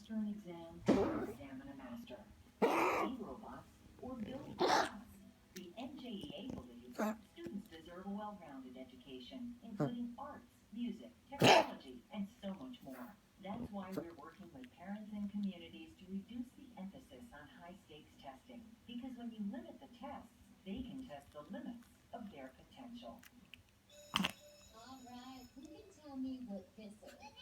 master an exam or examine a master? See robots or build robots? The NJEA believes students deserve a well-rounded education, including arts, music, technology, and so much more. That's why we're working with parents and communities to reduce the emphasis on high-stakes testing. Because when you limit the tests, they can test the limits of their potential. All right, who can tell me what this is?